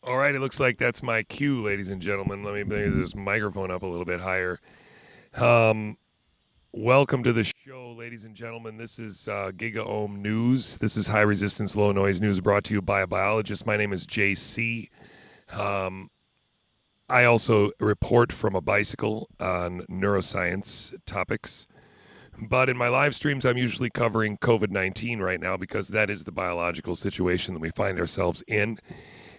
All right, it looks like that's my cue, ladies and gentlemen. Let me bring this microphone up a little bit higher. Um, Welcome to the show, ladies and gentlemen. This is Giga Ohm News. This is high resistance, low noise news brought to you by a biologist. My name is JC. Um, I also report from a bicycle on neuroscience topics. But in my live streams, I'm usually covering COVID 19 right now because that is the biological situation that we find ourselves in.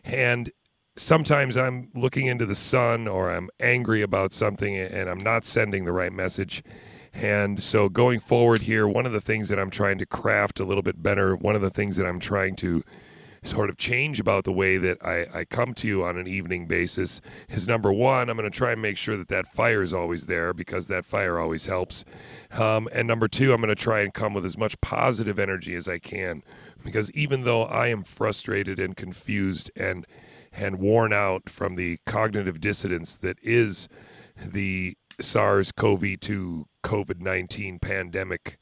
And sometimes I'm looking into the sun or I'm angry about something and I'm not sending the right message. And so going forward here, one of the things that I'm trying to craft a little bit better, one of the things that I'm trying to sort of change about the way that I come to you on an evening basis is number one, I'm going to try and make sure that that fire is always there because that fire always helps. And number two, I'm going to try and come with as much positive energy as I can because even though I am frustrated and confused and worn out from the cognitive dissonance that is the SARS-CoV-2 COVID-19 pandemic,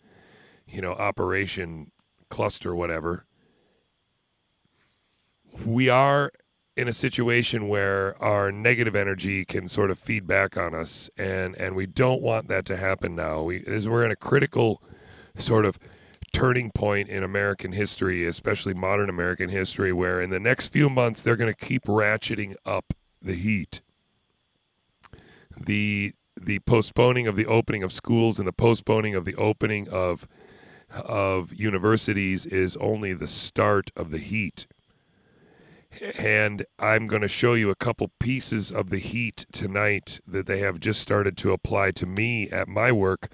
operation cluster, whatever. We are in a situation where our negative energy can sort of feed back on us, and we don't want that to happen now. We're in a critical sort of turning point in American history, especially modern American history, where in the next few months they're going to keep ratcheting up the heat. The postponing of the opening of schools and the postponing of the opening of universities is only the start of the heat. And I'm going to show you a couple pieces of the heat tonight that they have just started to apply to me at my work.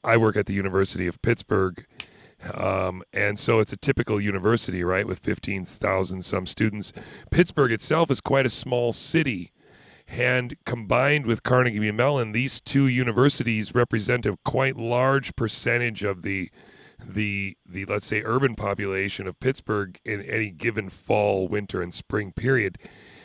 I work at the University of Pittsburgh. And so it's a typical university, right, with 15,000 some students. Pittsburgh itself is quite a small city. And combined with Carnegie Mellon, these two universities represent a quite large percentage of the let's say urban population of Pittsburgh in any given fall, winter, and spring period.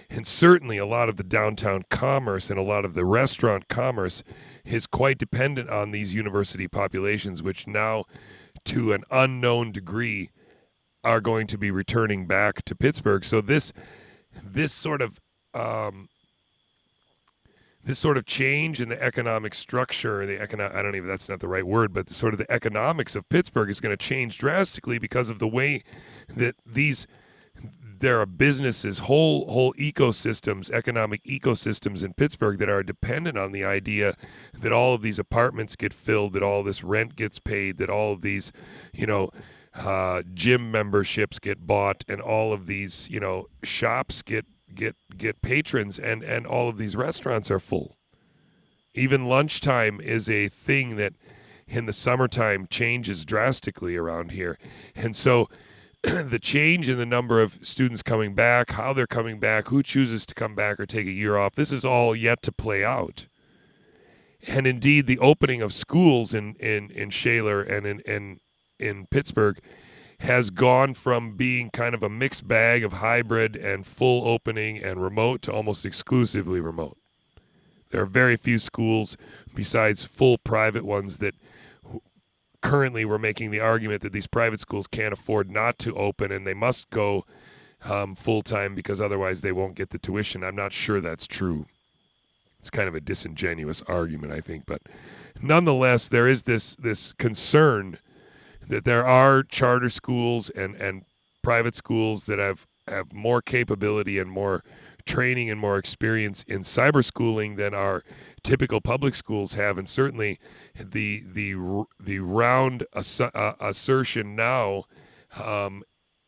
And certainly a lot of the downtown commerce and a lot of the restaurant commerce is quite dependent on these university populations, which now, to an unknown degree, are going to be returning back to Pittsburgh. So this sort of change in the economic structure, I don't even, that's not the right word, but sort of the economics of Pittsburgh is going to change drastically because of the way that there are businesses, whole ecosystems, economic ecosystems in Pittsburgh that are dependent on the idea that all of these apartments get filled, that all this rent gets paid, that all of these, gym memberships get bought, and all of these, shops get patrons, and all of these restaurants are full. Even lunchtime is a thing that in the summertime changes drastically around here. And so the change in the number of students coming back, how they're coming back, who chooses to come back or take a year off, this is all yet to play out. And indeed, the opening of schools in Shaler and in Pittsburgh has gone from being kind of a mixed bag of hybrid and full opening and remote to almost exclusively remote. There are very few schools besides full private ones that currently we're making the argument that these private schools can't afford not to open and they must go full-time because otherwise they won't get the tuition. I'm not sure that's true. It's kind of a disingenuous argument, I think. But nonetheless, there is this concern that there are charter schools and private schools that have more capability and more training and more experience in cyber schooling than our typical public schools have. And certainly the round assertion now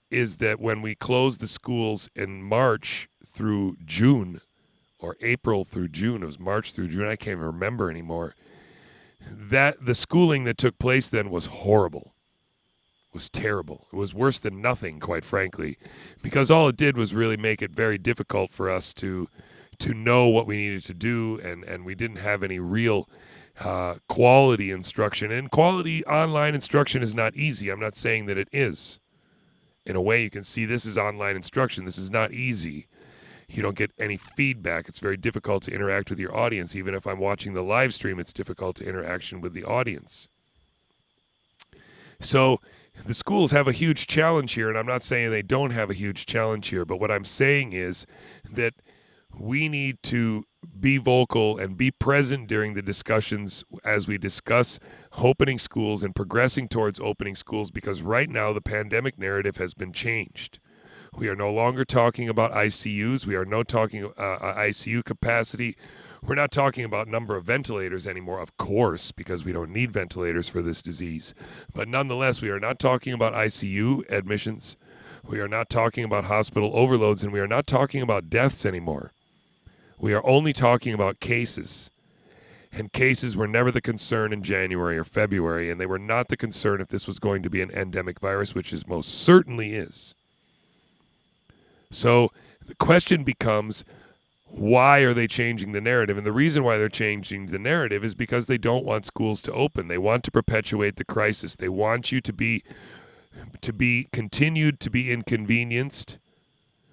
is that when we close the schools in March through June, or April through June, it was March through June, I can't even remember anymore, that the schooling that took place then was horrible. Was terrible. It was worse than nothing, quite frankly, because all it did was really make it very difficult for us to know what we needed to do, and we didn't have any real quality instruction. And quality online instruction is not easy. I'm not saying that it is. In a way, you can see this is online instruction. This is not easy. You don't get any feedback. It's very difficult to interact with your audience. Even if I'm watching the live stream, it's difficult to interaction with the audience. So The schools have a huge challenge here, and I'm not saying they don't have a huge challenge here, but what I'm saying is that we need to be vocal and be present during the discussions as we discuss opening schools and progressing towards opening schools, because right now the pandemic narrative has been changed. We are no longer talking about ICUs. We are no talking ICU capacity. We're not talking about number of ventilators anymore, of course, because we don't need ventilators for this disease. But nonetheless, we are not talking about ICU admissions. We are not talking about hospital overloads, and we are not talking about deaths anymore. We are only talking about cases. And cases were never the concern in January or February, and they were not the concern if this was going to be an endemic virus, which it most certainly is. So the question becomes, why are they changing the narrative? And the reason why they're changing the narrative is because they don't want schools to open. They want to perpetuate the crisis. They want you to be continued to be inconvenienced,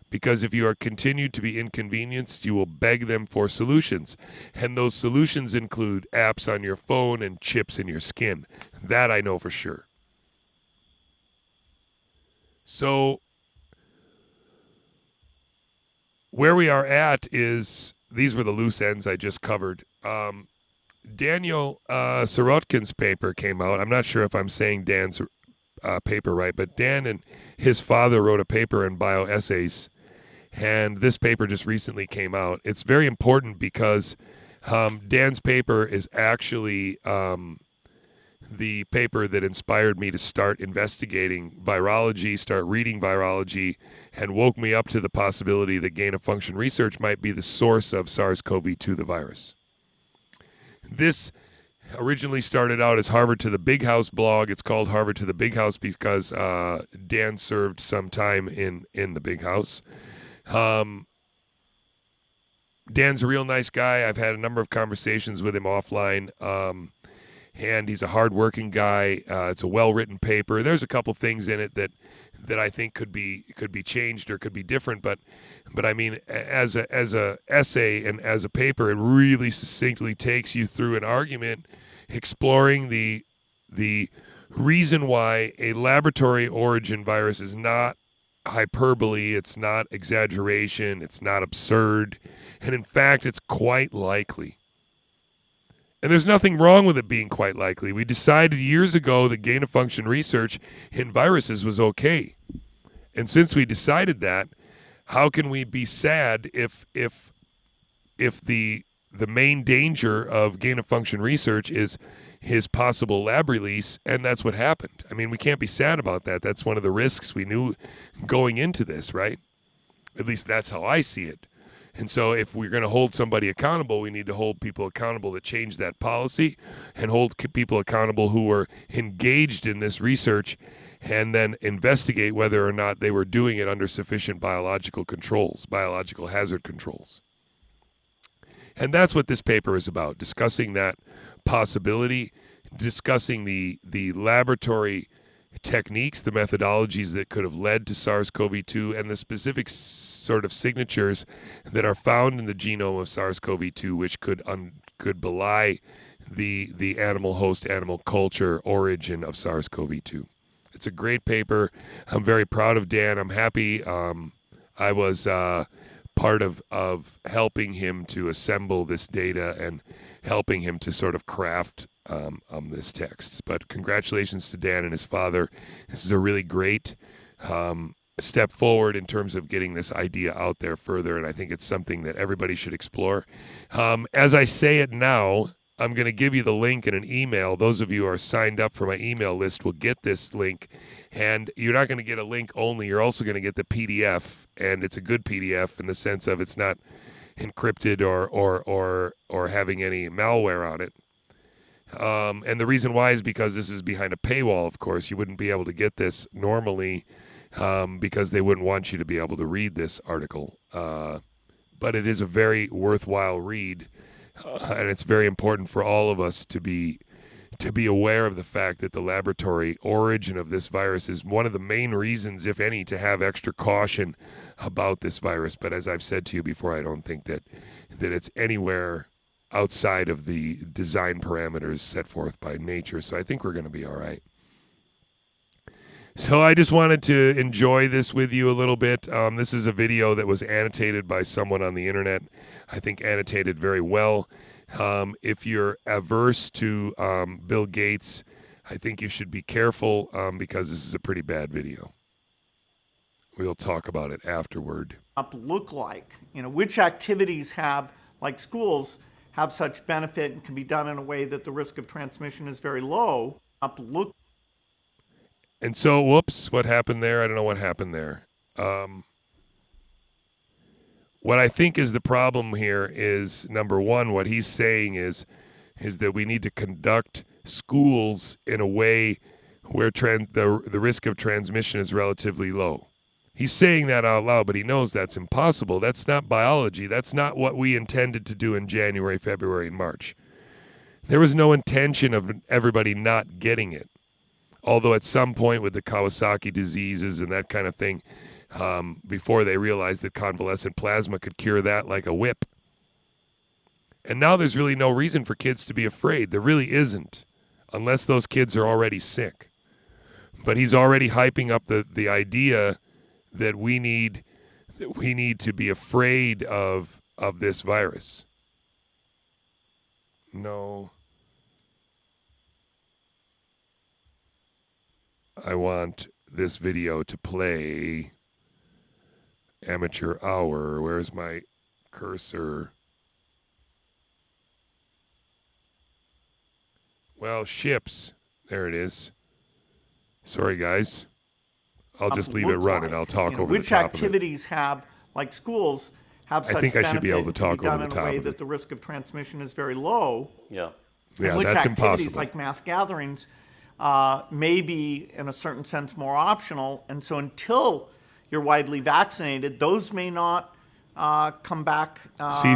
because if you are continued to be inconvenienced, you will beg them for solutions. And those solutions include apps on your phone and chips in your skin. That I know for sure. So where we are at is, these were the loose ends I just covered. Daniel Sirotkin's paper came out. I'm not sure if I'm saying Dan's paper right, but Dan and his father wrote a paper in Bioessays, and this paper just recently came out. It's very important because Dan's paper is actually the paper that inspired me to start investigating virology, start reading virology, and woke me up to the possibility that gain-of-function research might be the source of SARS-CoV-2, the virus. This originally started out as Harvard to the Big House blog. It's called Harvard to the Big House because Dan served some time in the Big House. Dan's a real nice guy. I've had a number of conversations with him offline. And he's a hard-working guy. It's a well-written paper. There's a couple things in it that I think could be changed or could be different, but I mean, as a essay and as a paper, it really succinctly takes you through an argument exploring the reason why a laboratory origin virus is not hyperbole, it's not exaggeration, it's not absurd, and in fact, it's quite likely. And there's nothing wrong with it being quite likely. We decided years ago that gain-of-function research in viruses was okay. And since we decided that, how can we be sad if the main danger of gain-of-function research is his possible lab release, and that's what happened? I mean, we can't be sad about that. That's one of the risks we knew going into this, right? At least that's how I see it. And so if we're going to hold somebody accountable, we need to hold people accountable that change that policy and hold people accountable who were engaged in this research and then investigate whether or not they were doing it under sufficient biological controls, biological hazard controls. And that's what this paper is about, discussing that possibility, discussing the laboratory techniques, the methodologies that could have led to SARS-CoV-2, and the specific sort of signatures that are found in the genome of SARS-CoV-2, which could belie the animal host, animal culture origin of SARS-CoV-2. It's a great paper. I'm very proud of Dan. I'm happy. I was part of helping him to assemble this data and helping him to sort of craft this text. But congratulations to Dan and his father. This is a really great step forward in terms of getting this idea out there further, and I think it's something that everybody should explore. As I say it now, I'm going to give you the link in an email. Those of you who are signed up for my email list will get this link, and you're not going to get a link only. You're also going to get the PDF, and it's a good PDF in the sense of it's not encrypted or having any malware on it. And the reason why is because this is behind a paywall, of course. You wouldn't be able to get this normally because they wouldn't want you to be able to read this article. But it is a very worthwhile read, and it's very important for all of us to be aware of the fact that the laboratory origin of this virus is one of the main reasons, if any, to have extra caution about this virus. But as I've said to you before, I don't think that it's anywhere outside of the design parameters set forth by nature. So I think we're going to be all right. So I just wanted to enjoy this with you a little bit. This is a video that was annotated by someone on the internet. I think annotated very well. If you're averse to Bill Gates, I think you should be careful because this is a pretty bad video. We'll talk about it afterward. Look like, which activities have, like schools, have such benefit and can be done in a way that the risk of transmission is very low. And so, whoops, what happened there? I don't know what happened there. What I think is the problem here is, number one, what he's saying is that we need to conduct schools in a way where the risk of transmission is relatively low. He's saying that out loud, but he knows that's impossible. That's not biology. That's not what we intended to do in January, February, and March. There was no intention of everybody not getting it. Although at some point with the Kawasaki diseases and that kind of thing, before they realized that convalescent plasma could cure that like a whip. And now there's really no reason for kids to be afraid. There really isn't, unless those kids are already sick. But he's already hyping up the idea that we need to be afraid of this virus. No. I want this video to play. Amateur hour. Where's my cursor? Well, ships. There it is. Sorry, guys. I'll just leave it run and I'll talk over the top of it. Which activities have, like schools, have such benefit I should be able to talk over the top of it. That the risk of transmission is very low. Yeah, which that's activities, impossible. like mass gatherings, may be, in a certain sense, more optional. And so until you're widely vaccinated, those may not come back.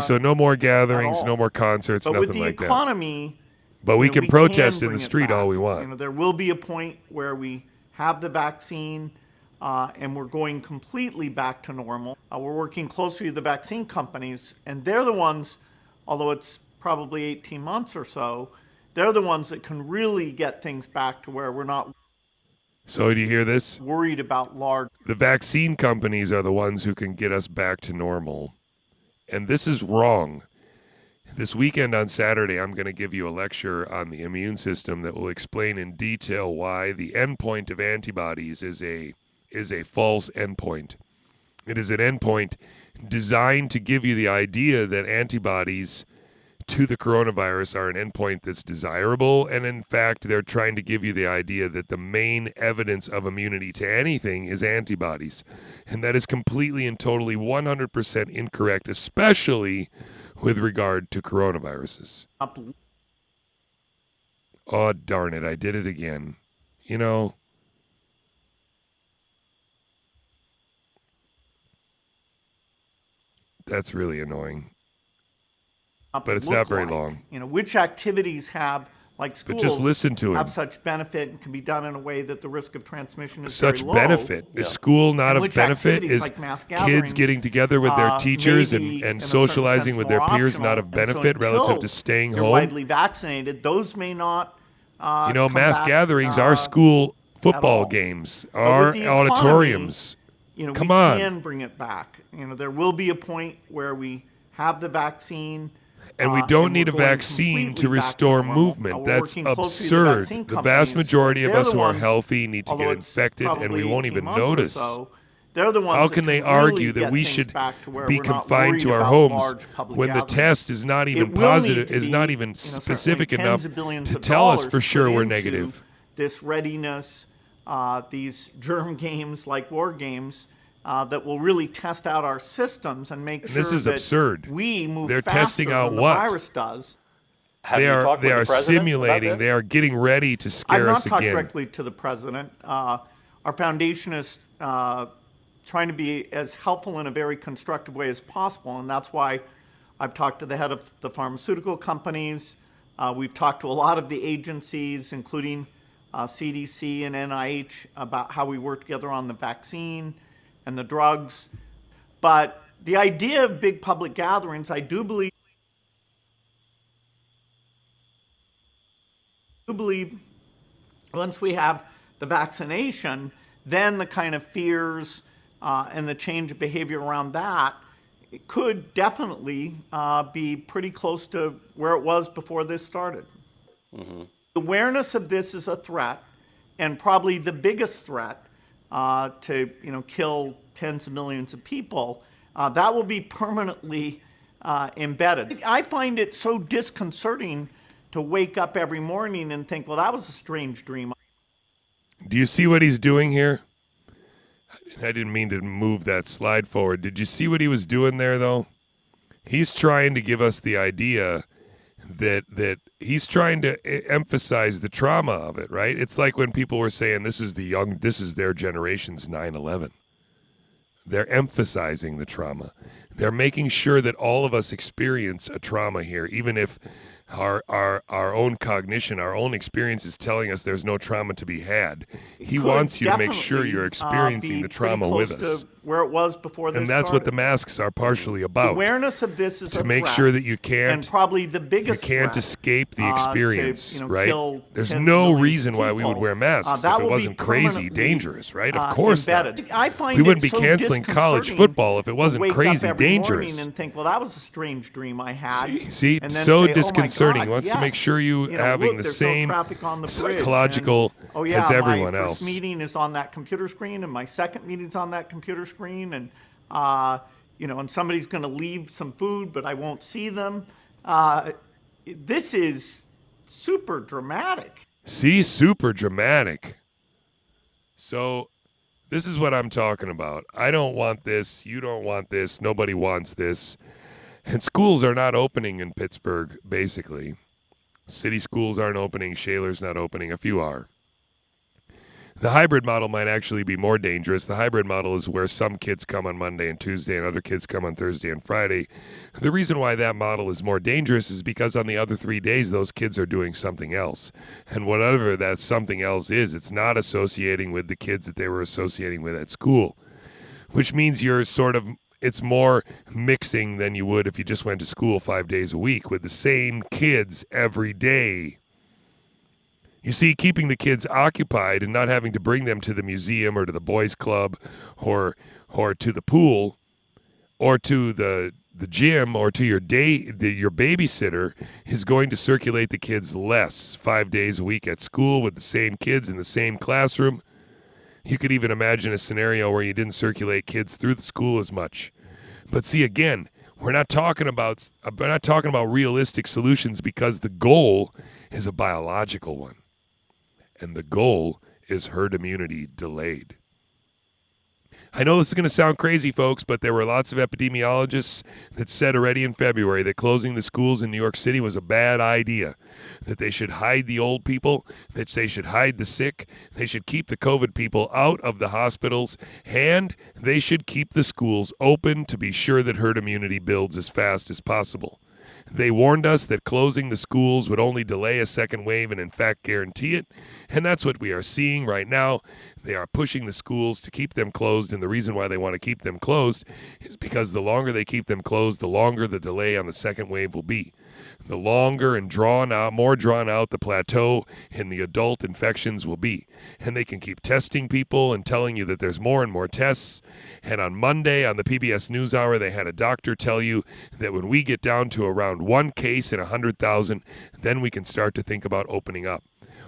So no more gatherings, no more concerts, nothing like that. But with the economy, but we can protest in the street all we want. There will be a point where we have the vaccine and we're going completely back to normal. We're working closely with the vaccine companies, and they're the ones, although it's probably 18 months or so, they're the ones that can really get things back to where we're not. So do you hear this? Worried about large. The vaccine companies are the ones who can get us back to normal. And this is wrong. This weekend on Saturday, I'm going to give you a lecture on the immune system that will explain in detail why the endpoint of antibodies is a false endpoint. It is an endpoint designed to give you the idea that antibodies to the coronavirus are an endpoint that's desirable, and in fact, they're trying to give you the idea that the main evidence of immunity to anything is antibodies. And that is completely and totally 100% incorrect, especially with regard to coronaviruses. Oh, darn it, I did it again. That's really annoying. But it's not very long. Which activities have, like schools, but just listen to have him. Such benefit and can be done in a way that the risk of transmission is Such very low. benefit. Is school not of benefit? Is like mass kids getting together with their teachers and socializing with their peers not of benefit relative to staying home? Widely vaccinated, those may not. Mass gatherings are school football games, are auditoriums. Come on. We can bring it back. There will be a point where we have the vaccine. And we don't need a vaccine to restore movement. That's absurd. The vast majority of us who are healthy need to get infected, and we won't even notice. How can they argue that we should be confined to our homes when the test is not even positive, is not even specific enough to tell us for sure we're negative? This readiness, these germ games like war games, that will really test out our systems and make sure this is that absurd. We move They're faster testing out than the what? virus does. They are simulating. They are getting ready to scare us again. I've not talked directly to the president. Our foundation is trying to be as helpful in a very constructive way as possible, and that's why I've talked to the head of the pharmaceutical companies. We've talked to a lot of the agencies, including CDC and NIH, about how we work together on the vaccine and the drugs. But the idea of big public gatherings, I do believe once we have the vaccination, then the kind of fears and the change of behavior around that, it could definitely be pretty close to where it was before this started. Awareness of this is a threat, and probably the biggest threat to kill tens of millions of people, that will be permanently embedded. I find it so disconcerting to wake up every morning and think, well, that was a strange dream. Do you see what he's doing here? I didn't mean to move that slide forward. Did you see what he was doing there, though? He's trying to give us the idea that he's trying to emphasize the trauma of it, right? It's like when people were saying this is their generation's 9/11. They're emphasizing the trauma. They're making sure that all of us experience a trauma here, even if our own cognition, our own experience is telling us there's no trauma to be had. He wants you to make sure you're experiencing the trauma with us. Where it was before this and that's started. what the masks are partially about. Awareness of this is to a make threat, sure that you can't, and probably the biggest you can't threat, escape the experience, to, right? There's tens of no millions reason of why we would people. wear masks That if it will wasn't be crazy permanently, dangerous, right? Of course embedded. not. I find We wouldn't it be so canceling college disconcerting football if it wasn't to wake crazy up every dangerous. morning and think, well, that was a strange dream I had. See, and then so say, disconcerting. Oh my God, He wants to yes. make sure you having look, the there's same no traffic on the bridge, psychological and, oh, yeah, as everyone my else. first meeting is on that computer screen, and my second meeting's on that computer screen, and and somebody's going to leave some food, but I won't see them. This is super dramatic. See, super dramatic. So this is what I'm talking about. I don't want this. You don't want this. Nobody wants this. And schools are not opening in Pittsburgh, basically. City schools aren't opening. Shaler's not opening. A few are. The hybrid model might actually be more dangerous. The hybrid model is where some kids come on Monday and Tuesday and other kids come on Thursday and Friday. The reason why that model is more dangerous is because on the other 3 days, those kids are doing something else. And whatever that something else is, it's not associating with the kids that they were associating with at school, which means it's more mixing than you would if you just went to school 5 days a week with the same kids every day. You see, keeping the kids occupied and not having to bring them to the museum or to the boys' club or to the pool or to the gym or to your babysitter is going to circulate the kids less 5 days a week at school with the same kids in the same classroom. You could even imagine a scenario where you didn't circulate kids through the school as much. But see, again, we're not talking about realistic solutions because the goal is a biological one. And the goal is herd immunity delayed. I know this is going to sound crazy, folks, but there were lots of epidemiologists that said already in February that closing the schools in New York City was a bad idea, that they should hide the old people, that they should hide the sick, they should keep the COVID people out of the hospitals, and they should keep the schools open to be sure that herd immunity builds as fast as possible. They warned us that closing the schools would only delay a second wave and in fact guarantee it. And that's what we are seeing right now. They are pushing the schools to keep them closed. And the reason why they want to keep them closed is because the longer they keep them closed, the longer the delay on the second wave will be. The longer and more drawn out the plateau in the adult infections will be. And they can keep testing people and telling you that there's more and more tests. And on Monday on the PBS NewsHour, they had a doctor tell you that when we get down to around 1 case in 100,000, then we can start to think about opening up.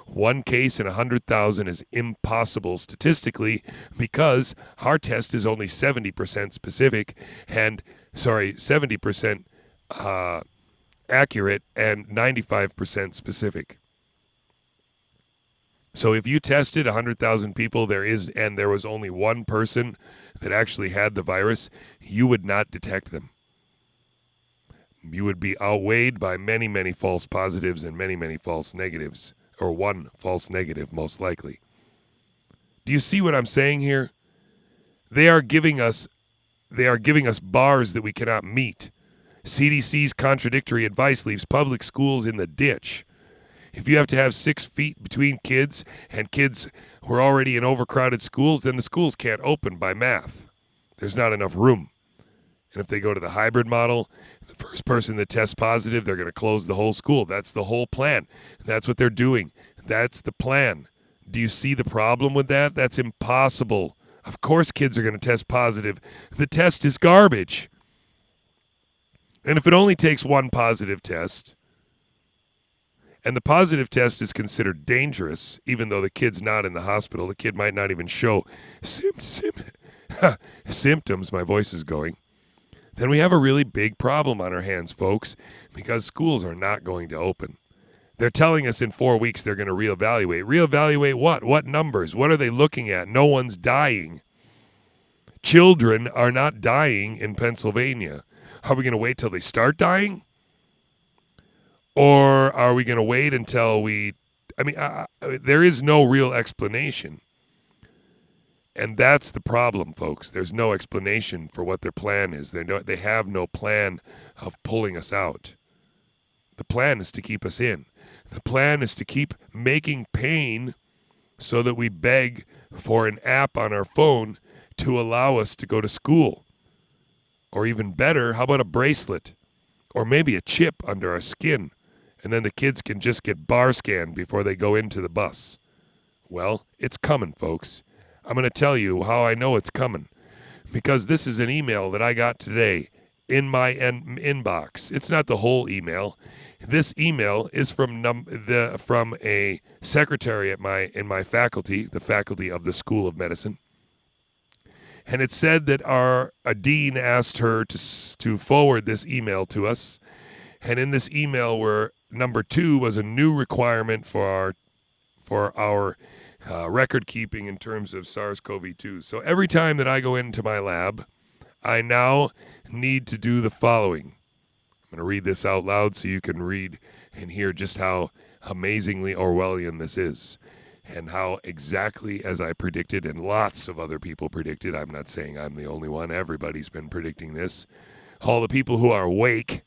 1 case in 100,000 is impossible statistically because our test is only 70% specific and, 70% accurate and 95% specific. So if you tested 100,000 people, there was only one person that actually had the virus, you would not detect them. You would be outweighed by many, many false positives and many, many false negatives, or one false negative most likely. Do you see what I'm saying here? They are giving us bars that we cannot meet. CDC's contradictory advice leaves public schools in the ditch. If you have to have 6 feet between kids and kids who are already in overcrowded schools, then the schools can't open by math. There's not enough room. And if they go to the hybrid model, the first person that tests positive, they're going to close the whole school. That's the whole plan. That's what they're doing. That's the plan. Do you see the problem with that? That's impossible. Of course kids are going to test positive. The test is garbage. And if it only takes one positive test, and the positive test is considered dangerous, even though the kid's not in the hospital, the kid might not even show symptoms, my voice is going, then we have a really big problem on our hands, folks, because schools are not going to open. They're telling us in 4 weeks they're going to reevaluate. Reevaluate what? What numbers? What are they looking at? No one's dying. Children are not dying in Pennsylvania. Are we going to wait till they start dying? Or are we going to wait until there is no real explanation. And that's the problem, folks. There's no explanation for what their plan is. They have no plan of pulling us out. The plan is to keep us in. The plan is to keep making pain so that we beg for an app on our phone to allow us to go to school. Or even better, how about a bracelet? Or maybe a chip under our skin. And then the kids can just get bar scanned before they go into the bus. Well, it's coming, folks. I'm going to tell you how I know it's coming. Because this is an email that I got today in my inbox. It's not the whole email. This email is from a secretary in my faculty, the faculty of the School of Medicine. And it said that a dean asked her to forward this email to us. And in this email number 2 was a new requirement for our record keeping in terms of SARS-CoV-2. So every time that I go into my lab, I now need to do the following. I'm going to read this out loud so you can read and hear just how amazingly Orwellian this is and how exactly as I predicted and lots of other people predicted. I'm not saying I'm the only one. Everybody's been predicting this. All the people who are awake.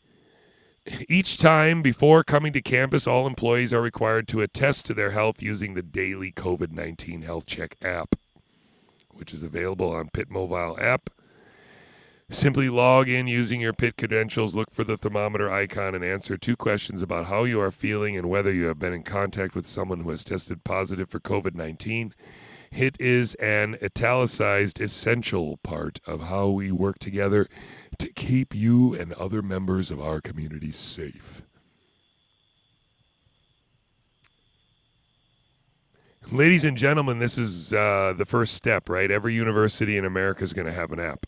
Each time before coming to campus, all employees are required to attest to their health using the daily COVID-19 Health Check app, which is available on Pitt Mobile app. Simply log in using your Pitt credentials, look for the thermometer icon, and answer 2 questions about how you are feeling and whether you have been in contact with someone who has tested positive for COVID-19. It is an italicized essential part of how we work together to keep you and other members of our community safe. Ladies and gentlemen, this is the first step, right? Every university in America is going to have an app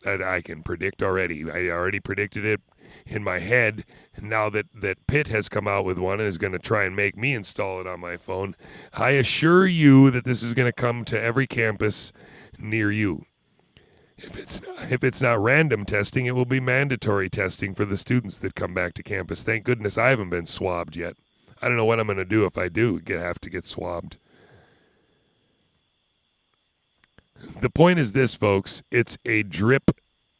that I can predict already. I already predicted it in my head. Now that Pitt has come out with one and is going to try and make me install it on my phone, I assure you that this is going to come to every campus near you. If it's not random testing, it will be mandatory testing for the students that come back to campus. Thank goodness I haven't been swabbed yet. I don't know what I'm going to do if I do have to get swabbed. The point is this, folks. It's a drip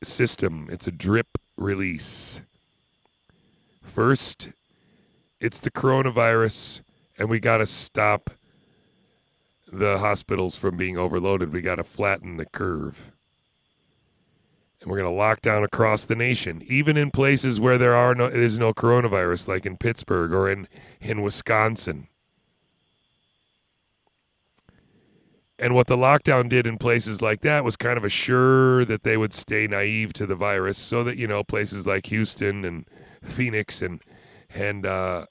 system. It's a drip release. First, it's the coronavirus, and we got to stop the hospitals from being overloaded. We got to flatten the curve. And we're going to lock down across the nation, even in places where there's no coronavirus, like in Pittsburgh or in Wisconsin. And what the lockdown did in places like that was kind of assure that they would stay naive to the virus so that, places like Houston and Phoenix and the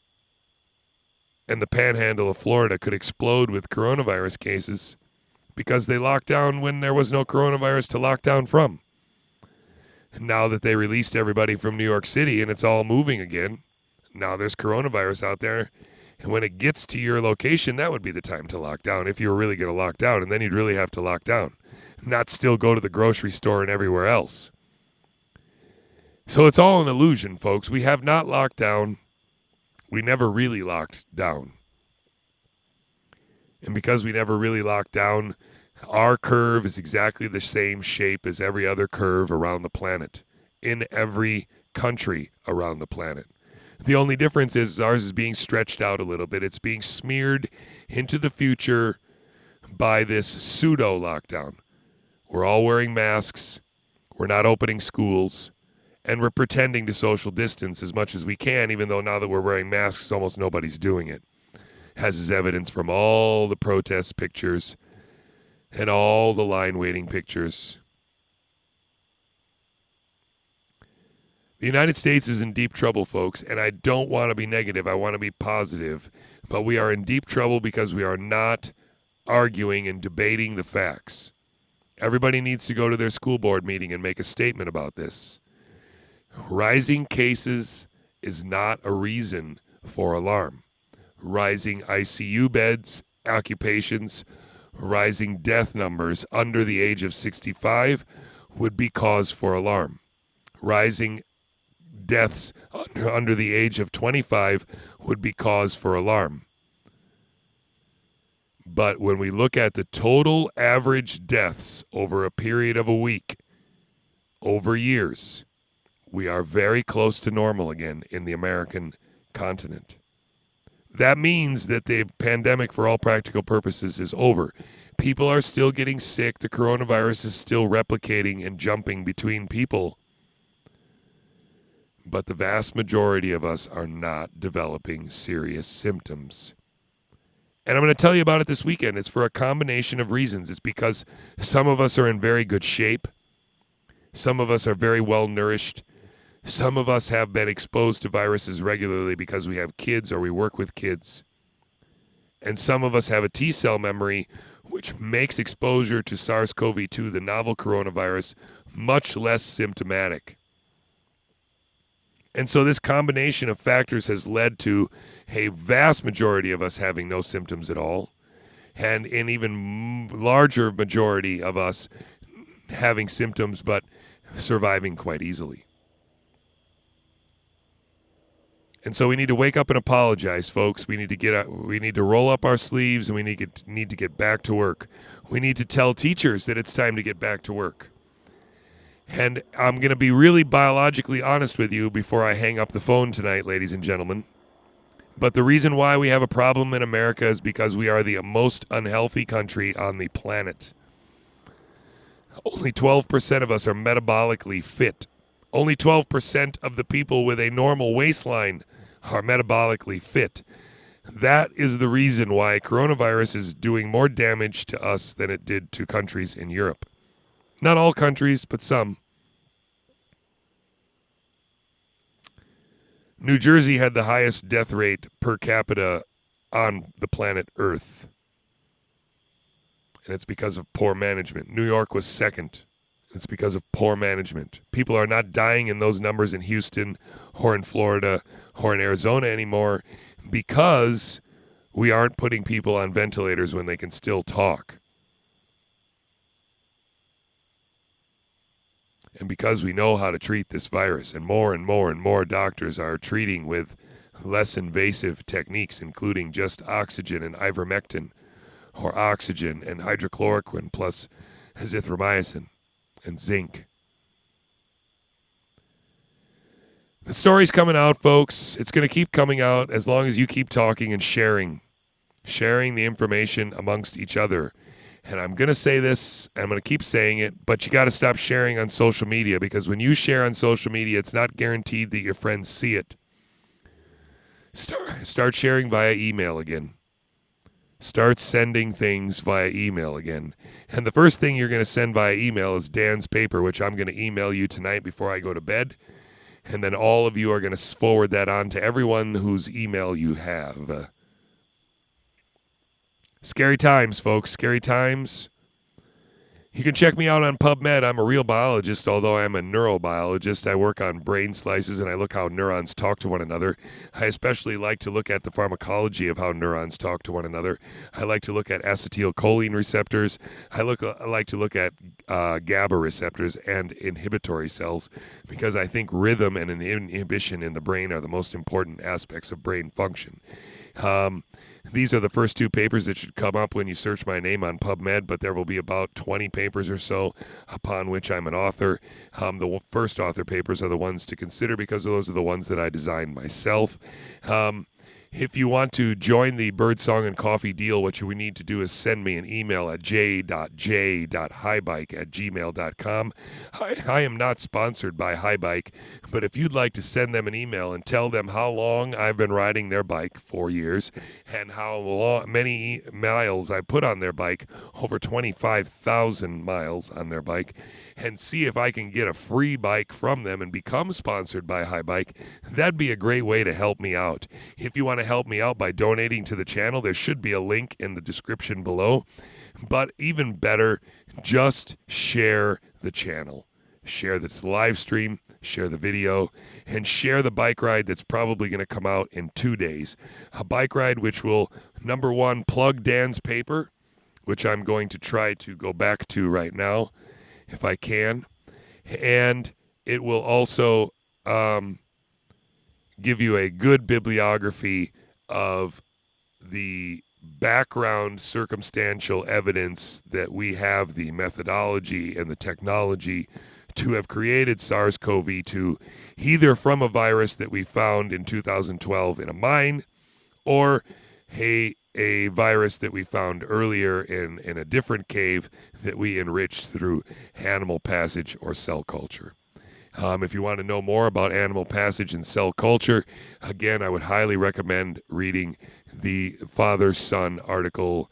panhandle of Florida could explode with coronavirus cases because they locked down when there was no coronavirus to lock down from. Now that they released everybody from New York City and it's all moving again, now there's coronavirus out there. And when it gets to your location, that would be the time to lock down if you were really going to lock down. And then you'd really have to lock down, not still go to the grocery store and everywhere else. So it's all an illusion, folks. We have not locked down. We never really locked down. And because we never really locked down, our curve is exactly the same shape as every other curve around the planet, in every country around the planet. The only difference is ours is being stretched out a little bit. It's being smeared into the future by this pseudo lockdown. We're all wearing masks. We're not opening schools. And we're pretending to social distance as much as we can, even though now that we're wearing masks, almost nobody's doing it. has his evidence from all the protest pictures and all the line waiting pictures. The United States is in deep trouble, folks, and I don't want to be negative. I want to be positive. But we are in deep trouble because we are not arguing and debating the facts. Everybody needs to go to their school board meeting and make a statement about this. Rising cases is not a reason for alarm. Rising ICU beds, occupations, rising death numbers under the age of 65 would be cause for alarm. Rising deaths under the age of 25 would be cause for alarm. But when we look at the total average deaths over a period of a week, over years, we are very close to normal again in the American continent. That means that the pandemic, for all practical purposes, is over. People are still getting sick. The coronavirus is still replicating and jumping between people. But the vast majority of us are not developing serious symptoms. And I'm going to tell you about it this weekend. It's for a combination of reasons. It's because some of us are in very good shape. Some of us are very well nourished. Some of us have been exposed to viruses regularly because we have kids or we work with kids. And some of us have a T-cell memory, which makes exposure to SARS-CoV-2, the novel coronavirus, much less symptomatic. And so this combination of factors has led to a vast majority of us having no symptoms at all, and an even larger majority of us having symptoms but surviving quite easily. And so we need to wake up and apologize, folks. We need to roll up our sleeves, and we need to get back to work. We need to tell teachers that it's time to get back to work. And I'm going to be really biologically honest with you before I hang up the phone tonight, ladies and gentlemen. But the reason why we have a problem in America is because we are the most unhealthy country on the planet. Only 12% of us are metabolically fit. Only 12% of the people with a normal waistline are metabolically fit. That is the reason why coronavirus is doing more damage to us than it did to countries in Europe. Not all countries, but some. New Jersey had the highest death rate per capita on the planet Earth. And it's because of poor management. New York was second. It's because of poor management. People are not dying in those numbers in Houston or in Florida or in Arizona anymore because we aren't putting people on ventilators when they can still talk. And because we know how to treat this virus, and more doctors are treating with less invasive techniques, including just oxygen and ivermectin, or oxygen and hydrochloroquine plus azithromycin and zinc. The story's coming out, folks. It's going to keep coming out as long as you keep talking and sharing the information amongst each other. And I'm going to say this, and I'm going to keep saying it, but you got to stop sharing on social media, because when you share on social media, it's not guaranteed that your friends see it. Start sharing via email again. Start sending things via email again. And the first thing you're going to send via email is Dan's paper, which I'm going to email you tonight before I go to bed. And then all of you are going to forward that on to everyone whose email you have. Scary times, folks. Scary times. You can check me out on PubMed. I'm a real biologist, although I'm a neurobiologist. I work on brain slices, and I look how neurons talk to one another. I especially like to look at the pharmacology of how neurons talk to one another. I like to look at acetylcholine receptors. I like to look at GABA receptors and inhibitory cells, because I think rhythm and inhibition in the brain are the most important aspects of brain function. These are the first two papers that should come up when you search my name on PubMed, but there will be about 20 papers or so upon which I'm an author. The first author papers are the ones to consider because those are the ones that I designed myself. If you want to join the Birdsong and Coffee deal, what you need to do is send me an email at j.j.highbike@gmail.com. I am not sponsored by Highbike, but if you'd like to send them an email and tell them how long I've been riding their bike, 4 years, and how many miles I put on their bike, over 25,000 miles on their bike, and see if I can get a free bike from them and become sponsored by Highbike, that'd be a great way to help me out. If you want to help me out by donating to the channel, there should be a link in the description below. But even better, just share the channel. Share the live stream, share the video, and share the bike ride that's probably going to come out in 2 days. A bike ride which will, number one, plug Dan's paper, which I'm going to try to go back to right now, if I can. And it will also give you a good bibliography of the background circumstantial evidence that we have the methodology and the technology to have created SARS-CoV-2, either from a virus that we found in 2012 in a mine, or a virus that we found earlier in a different cave that we enriched through animal passage or cell culture. If you want to know more about animal passage and cell culture, again, I would highly recommend reading the father-son article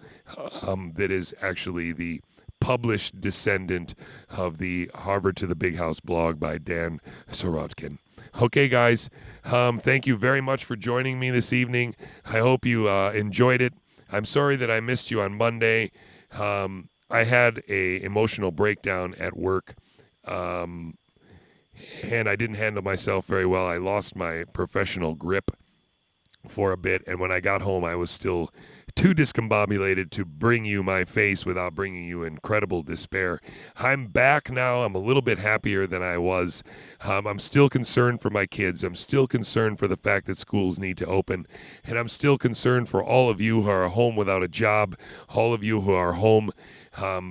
that is actually the published descendant of the Harvard to the Big House blog by Dan Sorotkin. Okay, guys, thank you very much for joining me this evening. I hope you enjoyed it. I'm sorry that I missed you on Monday. I had an emotional breakdown at work, and I didn't handle myself very well. I lost my professional grip for a bit, and when I got home, I was still too discombobulated to bring you my face without bringing you incredible despair. I'm back now. I'm a little bit happier than I was. I'm still concerned for my kids. I'm still concerned for the fact that schools need to open. And I'm still concerned for all of you who are home without a job, all of you who are home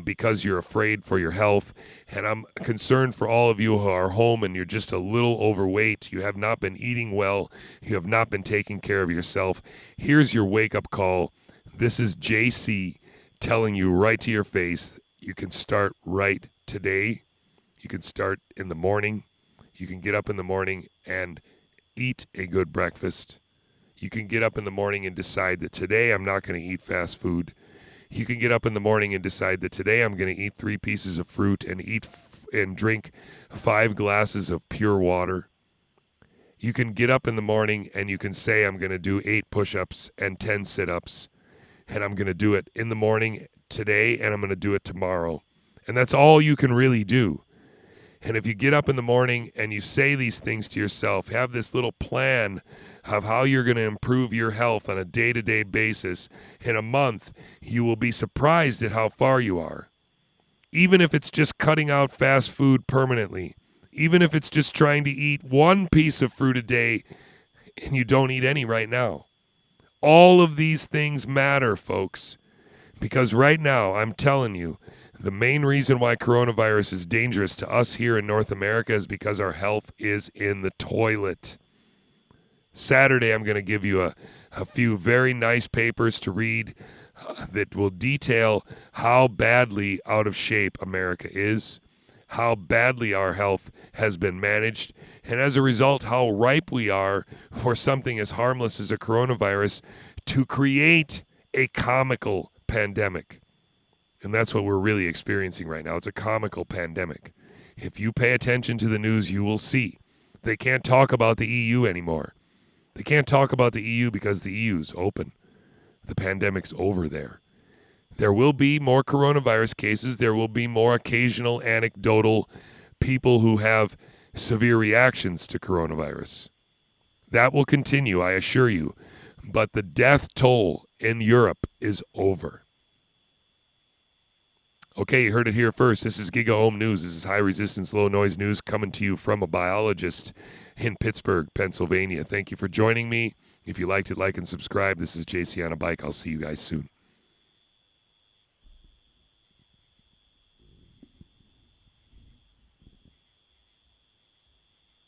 because you're afraid for your health. And I'm concerned for all of you who are home and you're just a little overweight. You have not been eating well. You have not been taking care of yourself. Here's your wake-up call. This is JC telling you right to your face, you can start right today. You can start in the morning. You can get up in the morning and eat a good breakfast. You can get up in the morning and decide that today I'm not going to eat fast food. You can get up in the morning and decide that today I'm going to eat 3 pieces of fruit and and drink 5 glasses of pure water. You can get up in the morning and you can say I'm going to do 8 push-ups and 10 sit-ups. And I'm going to do it in the morning today, and I'm going to do it tomorrow. And that's all you can really do. And if you get up in the morning and you say these things to yourself, have this little plan of how you're going to improve your health on a day-to-day basis, in a month, you will be surprised at how far you are. Even if it's just cutting out fast food permanently, even if it's just trying to eat 1 piece of fruit a day and you don't eat any right now. All of these things matter, folks, because right now, I'm telling you, the main reason why coronavirus is dangerous to us here in North America is because our health is in the toilet. Saturday, I'm going to give you a few very nice papers to read that will detail how badly out of shape America is, how badly our health has been managed, and as a result, how ripe we are for something as harmless as a coronavirus to create a comical pandemic. And that's what we're really experiencing right now. It's a comical pandemic. If you pay attention to the news, you will see. They can't talk about the EU anymore. They can't talk about the EU because the EU's open. The pandemic's over there. There will be more coronavirus cases. There will be more occasional anecdotal people who have severe reactions to coronavirus. That will continue, I assure you. But the death toll in Europe is over. Okay, you heard it here first. This is Giga Ohm News. This is high resistance, low noise news coming to you from a biologist in Pittsburgh, Pennsylvania. Thank you for joining me. If you liked it, like and subscribe. This is JC on a Bike. I'll see you guys soon.